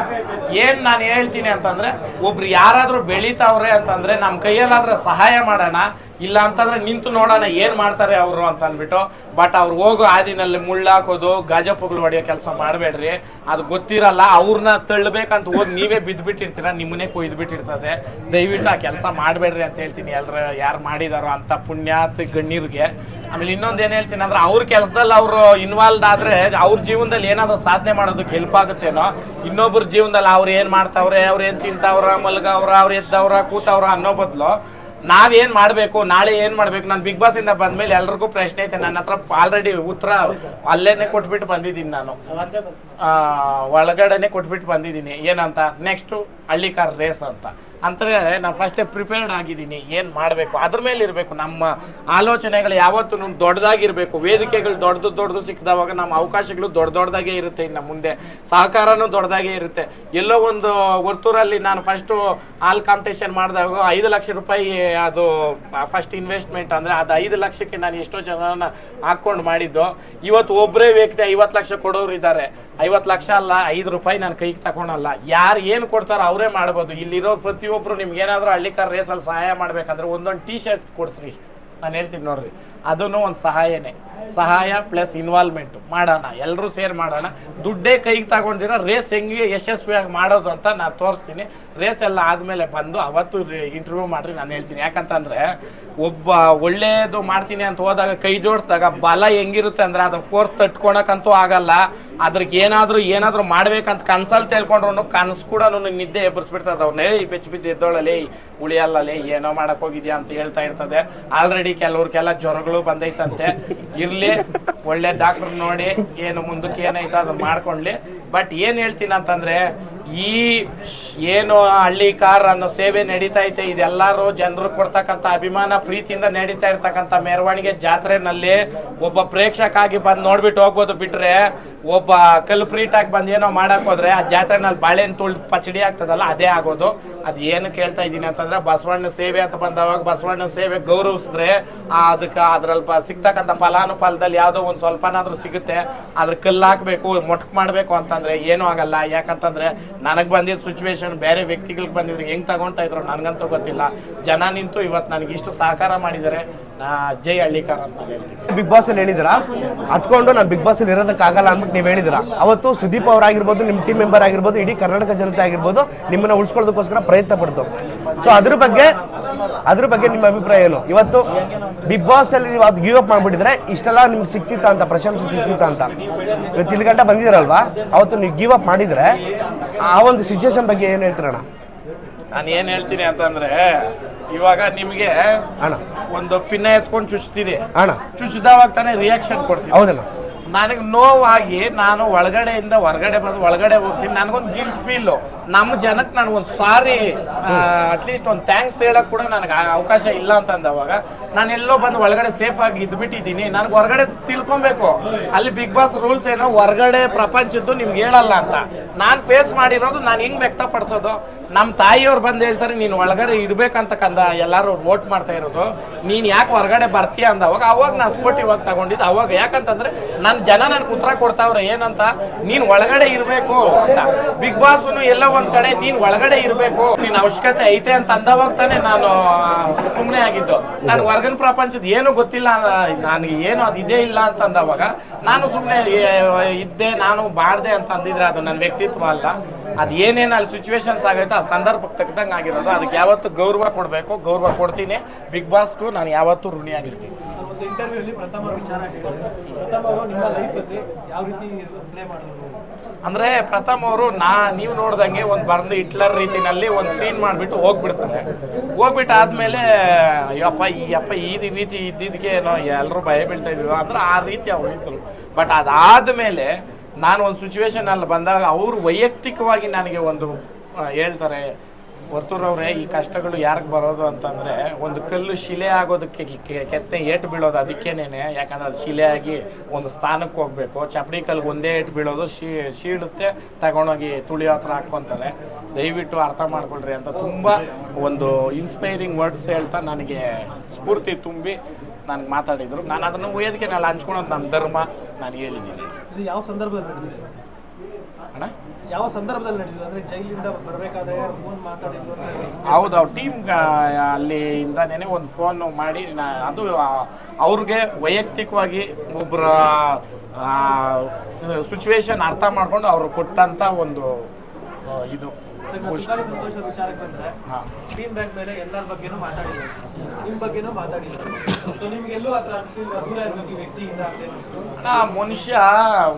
ಏನು ನಾನು ಹೇಳ್ತೀನಿ ಅಂತಂದರೆ, ಒಬ್ರು ಯಾರಾದರೂ ಬೆಳೀತಾವ್ರೆ ಅಂತಂದರೆ ನಮ್ಮ ಕೈಯಲ್ಲಾದ್ರೆ ಸಹಾಯ ಮಾಡೋಣ, ಇಲ್ಲ ಅಂತಂದರೆ ನಿಂತು ನೋಡೋಣ ಏನು ಮಾಡ್ತಾರೆ ಅವರು ಅಂತ ಅಂದ್ಬಿಟ್ಟು. ಬಟ್ ಅವ್ರು ಹೋಗೋ ಹಾದಿನಲ್ಲಿ ಮುಳ್ಳಾಕೋದು, ಗಾಜಪ್ಪಗಳು ಹೊಡೆಯೋ ಕೆಲಸ ಮಾಡಬೇಡ್ರಿ. ಅದು ಗೊತ್ತಿರಲ್ಲ, ಅವ್ರನ್ನ ತಳ್ಳಬೇಕಂತ ಹೋಗಿ ನೀವೇ ಬಿದ್ದುಬಿಟ್ಟಿರ್ತೀರ, ನಿಮ್ಮನ್ನೇ ಕೊಯ್ದುಬಿಟ್ಟಿರ್ತದೆ. ದಯವಿಟ್ಟು ಆ ಕೆಲಸ ಮಾಡಬೇಡ್ರಿ ಅಂತ ಹೇಳ್ತೀನಿ ಯಾರು ಮಾಡಿದಾರೋ ಅಂತ ಪುಣ್ಯಾತ್ ಗಣ್ಯರಿಗೆ. ಆಮೇಲೆ ಇನ್ನೊಂದು ಏನು ಹೇಳ್ತೀನಿ ಅಂದರೆ, ಅವ್ರ ಕೆಲಸದಲ್ಲಿ ಅವರು ಇನ್ವಾಲ್ವ್ ಆದರೆ ಅವ್ರ ಜೀವನದಲ್ಲಿ ಏನಾದರೂ ಸಾಧನೆ ಮಾಡೋದಕ್ಕೆ ಹೆಲ್ಪ್ ಆಗುತ್ತೇನೋ. ಇನ್ನೊಬ್ಬರ ಜೀವನದಲ್ಲಿ ಅವ್ರು ಏನು ಮಾಡ್ತಾವ್ರೆ, ಅವ್ರು ಏನು ತಿಂತಾವ್ರ, ಮಲ್ಗವ್ರ, ಅವ್ರು ಎದ್ದವ್ರ, ಕೂತವ್ರ ಅನ್ನೋ ಬದಲು ನಾವೇನು ಮಾಡಬೇಕು, ನಾಳೆ ಏನು ಮಾಡಬೇಕು. ನಾನು ಬಿಗ್ ಬಾಸಿಂದ ಬಂದಮೇಲೆ ಎಲ್ರಿಗೂ ಪ್ರಶ್ನೆ ಐತೆ, ನನ್ನ ಹತ್ರ ಆಲ್ರೆಡಿ ಉತ್ತರ ಅಲ್ಲೇನೆ ಕೊಟ್ಬಿಟ್ಟು ಬಂದಿದ್ದೀನಿ. ನಾನು ಒಳಗಡೆನೆ ಕೊಟ್ಬಿಟ್ಟು ಬಂದಿದ್ದೀನಿ. ಏನಂತ, ನೆಕ್ಸ್ಟು ಹಳ್ಳಿಕಾರ್ ರೇಸ್ ಅಂತ. ಅಂದರೆ ನಾನು ಫಸ್ಟೇ ಪ್ರಿಪೇರ್ಡ್ ಆಗಿದ್ದೀನಿ ಏನು ಮಾಡಬೇಕು ಅದ್ರ ಮೇಲೆ ಇರಬೇಕು. ನಮ್ಮ ಆಲೋಚನೆಗಳು ಯಾವತ್ತೂ ದೊಡ್ಡದಾಗಿರಬೇಕು. ವೇದಿಕೆಗಳು ದೊಡ್ಡದು ಸಿಕ್ಕಿದವಾಗ ನಮ್ಮ ಅವಕಾಶಗಳು ದೊಡ್ಡದಾಗೇ ಇರುತ್ತೆ. ಇನ್ನು ಮುಂದೆ ಸಹಕಾರನೂ ದೊಡ್ಡದಾಗೇ ಇರುತ್ತೆ. ಎಲ್ಲೋ ಒಂದು ವರ್ತೂರಲ್ಲಿ ನಾನು ಫಸ್ಟು ಹಾಲ್ ಕಾಂಪಿಟೇಷನ್ ಮಾಡಿದಾಗ 5 ಲಕ್ಷ ರೂಪಾಯಿ ಅದು ಫಸ್ಟ್ ಇನ್ವೆಸ್ಟ್ಮೆಂಟ್. ಅಂದರೆ ಅದು 5 ಲಕ್ಷಕ್ಕೆ ನಾನು ಎಷ್ಟೋ ಜನನ ಹಾಕ್ಕೊಂಡು ಮಾಡಿದ್ದು. ಇವತ್ತು ಒಬ್ಬರೇ ವ್ಯಕ್ತಿ 50 ಲಕ್ಷ ಕೊಡೋರು ಇದ್ದಾರೆ. 50 ಲಕ್ಷ ಅಲ್ಲ, 5 ರೂಪಾಯಿ ನಾನು ಕೈಗೆ ತಗೊಳಲ್ಲ. ಯಾರು ಏನು ಕೊಡ್ತಾರೋ ಅವರೇ ಮಾಡ್ಬೋದು. ಇಲ್ಲಿರೋ ಪ್ರತಿಯೊಬ್ಬರು ನಿಮ್ಗೆ ಏನಾದರೂ ಹಳ್ಳಿಕಾರ್ ರೇಸಲ್ಲಿ ಸಹಾಯ ಮಾಡ್ಬೇಕಂದ್ರೆ ಒಂದೊಂದು ಟೀ ಶರ್ಟ್ ಕೊಡಿಸ್ರಿ, ನಾನು ಹೇಳ್ತೀನಿ ನೋಡ್ರಿ, ಅದನ್ನು ಒಂದು ಸಹಾಯನೇ. ಸಹಾಯ ಪ್ಲಸ್ ಇನ್ವಾಲ್ವ್ಮೆಂಟು ಮಾಡೋಣ, ಎಲ್ಲರೂ ಸೇರಿ ಮಾಡೋಣ. ದುಡ್ಡೇ ಕೈಗೆ ತಗೊಂಡಿರೋ ರೇಸ್ ಹೆಂಗೆ ಯಶಸ್ವಿಯಾಗಿ ಮಾಡೋದು ಅಂತ ನಾನು ತೋರಿಸ್ತೀನಿ. ರೇಸ್ ಎಲ್ಲ ಆದಮೇಲೆ ಬಂದು ಅವತ್ತು ಇಂಟರ್ವ್ಯೂ ಮಾಡಿರಿ, ನಾನು ಹೇಳ್ತೀನಿ. ಯಾಕಂತಂದರೆ ಒಬ್ಬ ಒಳ್ಳೆಯದು ಮಾಡ್ತೀನಿ ಅಂತ ಹೋದಾಗ ಕೈ ಜೋಡಿಸಿದಾಗ ಬಲ ಹೆಂಗಿರುತ್ತೆ ಅಂದರೆ ಅದು ಫೋರ್ಸ್ ತಟ್ಕೊಳಕ್ಕಂತೂ ಆಗಲ್ಲ. ಅದ್ರಿಗೆ ಏನಾದರೂ ಮಾಡ್ಬೇಕಂತ ಕನ್ಸಲ್ಲಿ ತಿಳ್ಕೊಂಡ್ರು ಕನಸು ಕೂಡ ನಿದ್ದೆ ಎಬ್ಬರಿಸ್ಬಿಡ್ತದೆ. ಅವ್ರನ್ನೇ ಬೆಚ್ಚ ಬಿದ್ದು ಎದ್ದೋಳಲೇ ಉಳಿಯಲ್ಲಲೇ ಏನೋ ಮಾಡಕ್ಕೆ ಹೋಗಿದ್ಯಾ ಅಂತ ಹೇಳ್ತಾ ಇರ್ತದೆ. ಆಲ್ರೆಡಿ ಕೆಲವ್ರಿಗೆಲ್ಲ ಜ್ವರಗಳು ಬಂದೈತಂತೆ. ಇರಲಿ, ಒಳ್ಳೆ ಡಾಕ್ಟರ್ ನೋಡಿ ಏನು ಮುಂದಕ್ಕೆ ಏನೈತೆ ಅದು ಮಾಡ್ಕೊಳ್ಳಿ. ಬಟ್ ಏನು ಹೇಳ್ತೀನಿ ಅಂತಂದರೆ, ಈ ಏನು ಹಳ್ಳಿ ಕಾರ್ ಅನ್ನೋ ಸೇವೆ ನಡೀತಾ ಐತೆ, ಇದೆಲ್ಲರೂ ಜನರು ಕೊಡ್ತಕ್ಕಂಥ ಅಭಿಮಾನ ಪ್ರೀತಿಯಿಂದ ನಡೀತಾ ಇರ್ತಕ್ಕಂಥ ಮೆರವಣಿಗೆ ಜಾತ್ರೆನಲ್ಲಿ ಒಬ್ಬ ಪ್ರೇಕ್ಷಕಾಗಿ ಬಂದು ನೋಡ್ಬಿಟ್ಟು ಹೋಗ್ಬೋದು. ಬಿಟ್ರೆ ಒಬ್ಬ ಕಲ್ಪ್ರೀಟಾಗಿ ಬಂದು ಏನೋ ಮಾಡಕ್ಕೆ ಹೋದ್ರೆ ಆ ಜಾತ್ರೆನಲ್ಲಿ ಬಾಳೆಹಣ್ಣು ತುಳ್ದು ಪಚಡಿ ಆಗ್ತದಲ್ಲ, ಅದೇ ಆಗೋದು. ಅದು ಏನು ಕೇಳ್ತಾ ಇದ್ದೀನಿ ಅಂತಂದ್ರೆ, ಬಸವಣ್ಣ ಸೇವೆ ಅಂತ ಬಂದವಾಗ ಬಸವಣ್ಣ ಸೇವೆ ಗೌರವಿಸಿದ್ರೆ ಅದಕ್ಕೆ ಅದ್ರಲ್ಲಿ ಸಿಗ್ತಕ್ಕಂಥ ಫಲಾನುಫಲದಲ್ಲಿ ಯಾವುದೋ ಒಂದು ಸ್ವಲ್ಪನಾದ್ರೂ ಸಿಗುತ್ತೆ. ಅದ್ರ ಕಲ್ಲು ಹಾಕಬೇಕು, ಮೊಟಕು ಮಾಡಬೇಕು ಅಂತಂದ್ರೆ ಏನೂ ಆಗಲ್ಲ. ಯಾಕಂತಂದ್ರೆ ನನಗೆ ಬಂದಿದ್ದ ಸಿಚುವೇಶನ್ ಬೇರೆ ವ್ಯಕ್ತಿಗಳಿಗೆ ಬಂದಿದ್ರು ಹೆಂಗೆ ತಗೊಳ್ತಾ ಇದ್ರು ನನಗಂತೂ ಗೊತ್ತಿಲ್ಲ. ಜನ ನಿಂತು ಇವತ್ತು ನನಗೆ ಇಷ್ಟು ಸಹಕಾರ ಮಾಡಿದ್ದಾರೆ. ಜೈ ಹಳ್ಳಿಕಾರ್ ಅಂತ ಹೇಳ್ತೀನಿ. ಬಿಗ್ ಬಾಸ್ ಅಲ್ಲಿ ಹೇಳಿದಿರಾ ಹತ್ಕೊಂಡು ನಾನು ಬಿಗ್ ಬಾಸ್ ಅಲ್ಲಿ ಇರೋದಕ್ಕಾಗಲ್ಲ ಅಂದ್ಬಿಟ್ಟು ನೀವು ಹೇಳಿದಿರಾ. ಅವತ್ತು ಸುದೀಪ್ ಅವರಾಗಿರ್ಬೋದು, ನಿಮ್ಮ ಟೀಮ್ ಮೆಂಬರ್ ಆಗಿರ್ಬೋದು, ಇಡೀ ಕರ್ನಾಟಕ ಜನತೆ ಆಗಿರ್ಬೋದು ನಿಮ್ಮನ್ನ ಉಳಿಸ್ಕೊಳ್ಳೋದಕ್ಕೋಸ್ಕರ ಪ್ರಯತ್ನ ಪಡ್ತು. ಸೊ ಅದ್ರ ಬಗ್ಗೆ ನಿಮ್ಮ ಅಭಿಪ್ರಾಯ ಏನು? ಇವತ್ತು ಬಿಗ್ ಬಾಸ್ ಅಲ್ಲಿ ನೀವು ಅದು ಗಿವ್ ಅಪ್ ಮಾಡ್ಬಿಟ್ಟಿದ್ರೆ ಇಷ್ಟೆಲ್ಲ ನಿಮ್ಗೆ ಸಿಕ್ತಿತ್ತ ಅಂತ, ಪ್ರಶಂಸೆ ಸಿಕ್ತಿತ್ತ ಅಂತ. ಇವತ್ತು ಇಲ್ಲಿ ಗಂಟೆ ಬಂದಿದ್ದೀರಲ್ವಾ, ಅವತ್ತು ನೀವು ಗಿವ್ ಅಪ್ ಮಾಡಿದ್ರೆ ಆ ಒಂದು ಸಿಚುವೇಶನ್ ಬಗ್ಗೆ ಏನು ಹೇಳ್ತೀರಣ್ಣ? ನಾನು ಏನು ಹೇಳ್ತೀನಿ ಅಂತಂದ್ರೆ, ಇವಾಗ ನಿಮಗೆ ಅಣ್ಣ ಒಂದು ಪಿನ್ನ ಎತ್ಕೊಂಡು ಚುಚ್ತೀರಿ, ಅಣ್ಣ ಚುಚ್ಚಿದವಾಗ ತಾನೇ ರಿಯಾಕ್ಷನ್ ಕೊಡ್ತೀನಿ. ಹೌದಣ್ಣ. ನನಗೆ ನೋವಾಗಿ ನಾನು ಒಳಗಡೆಯಿಂದ ಹೊರಗಡೆ ಬಂದು ಒಳಗಡೆ ಹೋಗ್ತೀನಿ. ನನಗೊಂದು ಗಿಲ್ಟ್ ಫೀಲು. ನಮ್ಮ ಜನಕ್ಕೆ ನನಗೊಂದು ಸಾರಿ ಅಟ್ಲೀಸ್ಟ್ ಒಂದು ಥ್ಯಾಂಕ್ಸ್ ಹೇಳೋಕೆ ಕೂಡ ನನಗೆ ಅವಕಾಶ ಇಲ್ಲ ಅಂತಂದವಾಗ ನಾನು ಎಲ್ಲೋ ಬಂದು ಒಳಗಡೆ ಸೇಫಾಗಿ ಇದ್ಬಿಟ್ಟಿದ್ದೀನಿ. ನನಗೆ ಹೊರಗಡೆ ತಿಳ್ಕೊಬೇಕು. ಅಲ್ಲಿ ಬಿಗ್ ಬಾಸ್ ರೂಲ್ಸ್ ಏನೋ ಹೊರಗಡೆ ಪ್ರಪಂಚದ್ದು ನಿಮ್ಗೆ ಹೇಳಲ್ಲ ಅಂತ. ನಾನು ಫೇಸ್ ಮಾಡಿರೋದು ನಾನು ಹೆಂಗೆ ವ್ಯಕ್ತಪಡಿಸೋದು? ನಮ್ಮ ತಾಯಿಯವ್ರು ಬಂದು ಹೇಳ್ತಾರೆ ನೀನು ಒಳಗಡೆ ಇರಬೇಕಂತ ಕಂದ ಎಲ್ಲರೂ ವೋಟ್ ಮಾಡ್ತಾ ಇರೋದು, ನೀನು ಯಾಕೆ ಹೊರಗಡೆ ಬರ್ತೀಯ ಅಂದವಾಗ ಅವಾಗ ನಾನು ಸ್ಪೋರ್ಟಿವ್ ಆಗಿ ತಗೊಂಡಿದ್ದು ಅವಾಗ. ಯಾಕಂತಂದ್ರೆ ನನ್ನ ಜನ ನನಗೆ ಉತ್ತರ ಕೊಡ್ತಾವ್ರೆ ಏನಂತ, ನೀನು ಒಳಗಡೆ ಇರಬೇಕು ಅಂತ. ಬಿಗ್ ಬಾಸ್ ಎಲ್ಲ ಒಂದ್ ಕಡೆ ನೀನು ಒಳಗಡೆ ಇರಬೇಕು, ನೀನು ಅವಶ್ಯಕತೆ ಐತೆ ಅಂತ ಅಂದವಾಗ ತಾನೇ ನಾನು ಸುಮ್ಮನೆ ಆಗಿದ್ದು. ನಾನು ಹೊರಗಿನ ಪ್ರಪಂಚದ ಏನು ಗೊತ್ತಿಲ್ಲ, ನನಗೆ ಏನು ಅದು ಇದೇ ಇಲ್ಲ ಅಂತ ಅಂದವಾಗ ನಾನು ಸುಮ್ಮನೆ ಇದ್ದೆ, ನಾನು ಬಾಡ್ದೆ ಅಂತ ಅಂದಿದ್ರೆ ಅದು ನನ್ನ ವ್ಯಕ್ತಿತ್ವ ಅಲ್ಲ. ಅದು ಏನೇನು ಅಲ್ಲಿ ಸಿಚುವೇಶನ್ಸ್ ಆಗೈತೆ ಆ ಸಂದರ್ಭಕ್ಕೆ ತಕ್ಕದಂಗೆ ಆಗಿರೋದು. ಅದಕ್ಕೆ ಯಾವತ್ತು ಗೌರವ ಕೊಡಬೇಕು, ಗೌರವ ಕೊಡ್ತೀನಿ. ಬಿಗ್ ಬಾಸ್ಗೂ ನಾನು ಯಾವತ್ತೂ ಋಣಿಯಾಗಿರ್ತೀನಿ. ಒಂದು ಇಂಟರ್ವ್ಯೂಲಿ ಪ್ರಥಮ ವಿಚಾರ ಹೇಳಿದ್ರು, ಪ್ರಥಮ ಅವರು ನಿಮ್ಮ ಲೈಫಲ್ಲಿ ಯಾವ ರೀತಿ ಪ್ಲೇ ಮಾಡಿದ್ರು ಅಂದರೆ ಪ್ರಥಮ್ ಅವರು ನೀವು ನೋಡ್ದಂಗೆ ಒಂದು ಬಂದು ಹಿಟ್ಲರ್ ರೀತಿನಲ್ಲಿ ಒಂದು ಸೀನ್ ಮಾಡಿಬಿಟ್ಟು ಹೋಗ್ಬಿಡ್ತಾರೆ. ಹೋಗ್ಬಿಟ್ಟು ಆದಮೇಲೆ ಅಯ್ಯಪ್ಪ ಈ ರೀತಿ ಇದ್ದಿದ್ದಕ್ಕೆ ಏನೋ ಎಲ್ಲರೂ ಭಯ ಬೀಳ್ತಾ ಇದ್ದೀವಿ ಅಂದ್ರೆ ಆ ರೀತಿ ಅವ್ರು ಇದ್ದರು. ಬಟ್ ಅದಾದಮೇಲೆ ನಾನು ಒಂದು ಸಿಚುವೇಶನಲ್ಲಿ ಬಂದಾಗ ಅವರು ವೈಯಕ್ತಿಕವಾಗಿ ನನಗೆ ಒಂದು ಹೇಳ್ತಾರೆ, ವರ್ತೂರವ್ರೆ ಈ ಕಷ್ಟಗಳು ಯಾರಿಗೆ ಬರೋದು ಅಂತಂದರೆ, ಒಂದು ಕಲ್ಲು ಶಿಲೆ ಆಗೋದಕ್ಕೆ ಕೆತ್ತನೆ ಏಟು ಬೀಳೋದು ಅದಕ್ಕೇನೇನೆ. ಯಾಕಂದರೆ ಅದು ಶಿಲೆ ಆಗಿ ಒಂದು ಸ್ಥಾನಕ್ಕೆ ಹೋಗಬೇಕು. ಚಪ್ಪಡಿ ಕಲ್ಗೆ ಒಂದೇ ಏಟು ಬೀಳೋದು ಶೀಡುತ್ತೆ, ತಗೊಂಡೋಗಿ ತುಳಿಯೋ ಹತ್ರ ಹಾಕ್ಕೊತಾರೆ. ದಯವಿಟ್ಟು ಅರ್ಥ ಮಾಡ್ಕೊಳ್ರಿ ಅಂತ ತುಂಬ ಒಂದು ಇನ್ಸ್ಪೈರಿಂಗ್ ವರ್ಡ್ಸ್ ಹೇಳ್ತಾ ನನಗೆ ಸ್ಫೂರ್ತಿ ತುಂಬಿ ನನಗೆ ಮಾತಾಡಿದರು. ನಾನು ಅದನ್ನು ವೇದಿಕೆನಲ್ಲಿ ಹಂಚ್ಕೊಳೋದು ನನ್ನ ಧರ್ಮ, ನಾನು ಹೇಳಿದ್ದೀನಿ. ಇದು ಯಾವ ಸಂದರ್ಭದಲ್ಲಿ ನಡೆದಿದೆ ಅಣ್ಣ? ಯಾವ ಸಂದರ್ಭದಲ್ಲಿ ನಡೆದಿದೆ ಅಂದರೆ ಜೈಲಿಂದ ಬರಬೇಕಾದ್ರೆ ಫೋನ್ ಮಾತಾಡಿದ್ರು? ಹೌದು, ಅವ್ರ ಟೀಮ್ ಅಲ್ಲಿಂದನೇ ಒಂದು ಫೋನ್ ಮಾಡಿ ಅದು ಅವ್ರಿಗೆ ವೈಯಕ್ತಿಕವಾಗಿ ಒಬ್ಬರ ಸಿಚುವೇಶನ್ ಅರ್ಥ ಮಾಡ್ಕೊಂಡು ಅವರು ಕೊಟ್ಟಂಥ ಒಂದು ಇದು. ಸಂತೋಷ ವಿಚಾರಕ್ಕೆ ಬಂದರೆ ಟೀಮ್ ಬ್ಯಾಕ್ ಮೇಲೆ ಎಲ್ಲರ ಬಗ್ಗೆನೂ ಮಾತಾಡಿದ್ರು, ನಿಮ್ಮ ಬಗ್ಗೆನೂ ಮಾತಾಡಿದ್ರು. ನಿಮ್ಗೆಲ್ಲೂ ಆ ಥರ ವ್ಯಕ್ತಿಯಿಂದ ಮನುಷ್ಯ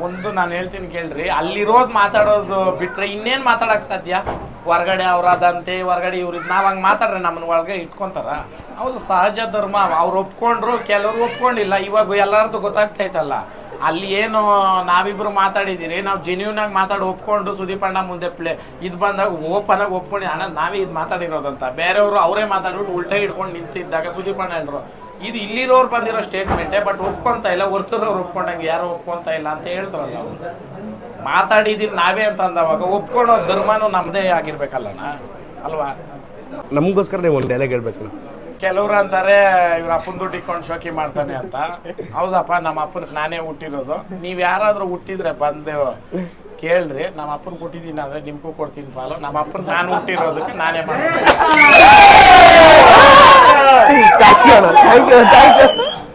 ಒಂದು ನಾನು ಹೇಳ್ತೀನಿ ಕೇಳ್ರಿ, ಅಲ್ಲಿರೋದು ಮಾತಾಡೋದು ಬಿಟ್ರೆ ಇನ್ನೇನು ಮಾತಾಡೋಕೆ ಸಾಧ್ಯ? ಹೊರಗಡೆ ಅವ್ರದಂತೆ ಹೊರಗಡೆ ಇವ್ರಿದ್ದು ನಾವು ಹಂಗೆ ಮಾತಾಡ್ರೆ ನಮ್ಮನ್ನ ಒಳಗೆ ಇಟ್ಕೊತಾರ? ಹೌದು, ಸಹಜ ಧರ್ಮ. ಅವ್ರು ಒಪ್ಕೊಂಡ್ರು, ಕೆಲವರು ಒಪ್ಕೊಂಡಿಲ್ಲ. ಇವಾಗ ಎಲ್ಲರದ್ದು ಗೊತ್ತಾಗ್ತೈತಲ್ಲ. ಅಲ್ಲಿ ಏನು ನಾವಿಬ್ರು ಮಾತಾಡಿದ್ದೀರಿ, ನಾವು ಜೆನ್ಯೂನ್ ಆಗಿ ಮಾತಾಡಿ ಒಪ್ಕೊಂಡು ಸುದೀಪ್ ಅಣ್ಣ ಮುಂದೆ ಇದು ಬಂದಾಗ ಓಪನ್ ಆಗಿ ಒಪ್ಕೊಂಡು ಅಣ್ಣ ನಾವೇ ಇದು ಮಾತಾಡಿರೋದಂತ. ಬೇರೆಯವರು ಅವರೇ ಮಾತಾಡ್ಬಿಟ್ಟು ಉಲ್ಟಾ ಹಿಡ್ಕೊಂಡು ನಿಂತಿದ್ದಾಗ ಸುದೀಪ್ ಅಣ್ಣ ಹೇಳಿದ್ರು ಇದು ಇಲ್ಲಿರೋರು ಬಂದಿರೋ ಸ್ಟೇಟ್ಮೆಂಟೇ, ಬಟ್ ಒಪ್ಕೊಂತ ಇಲ್ಲ, ಹೊರ್ತದವ್ರು ಒಪ್ಕೊಂಡಂಗೆ ಯಾರು ಒಪ್ಕೊಂತ ಇಲ್ಲ ಅಂತ ಹೇಳಿದ್ರಲ್ಲ ಅವರು. ಮಾತಾಡಿದ್ದೀರಿ ನಾವೇ ಅಂತ ಅಂದವಾಗ ಒಪ್ಕೊಳ್ಳೋ ಧರ್ಮನೂ ನಮ್ಮದೇ ಆಗಿರ್ಬೇಕಲ್ಲಣ್ಣ, ಅಲ್ವಾ? ನಮಗೋಸ್ಕರ ನೀವು ಒಂದು ಡೈಲಾಗ್ ಹೇಳ್ಬೇಕು. ಕೆಲವ್ರು ಅಂತಾರೆ ಇವ್ರ ಅಪ್ಪನ ದುಡ್ಡು ಇಟ್ಕೊಂಡು ಶೋಕಿ ಮಾಡ್ತಾನೆ ಅಂತ. ಹೌದಪ್ಪ, ನಮ್ಮ ಅಪ್ಪನಿಗೆ ನಾನೇ ಹುಟ್ಟಿರೋದು. ನೀವು ಯಾರಾದರೂ ಹುಟ್ಟಿದ್ರೆ ಬಂದು ಕೇಳ್ರಿ, ನಮ್ಮ ಅಪ್ಪನ ಕೊಟ್ಟಿದ್ದೀನಿ ಅಂದರೆ ನಿಮಗೂ ಕೊಡ್ತೀನಿ ಪಾಲು. ನಮ್ಮ ಅಪ್ಪನ ನಾನು ಹುಟ್ಟಿರೋದಕ್ಕೆ ನಾನೇ ಮಾಡ್ತೀನಿ.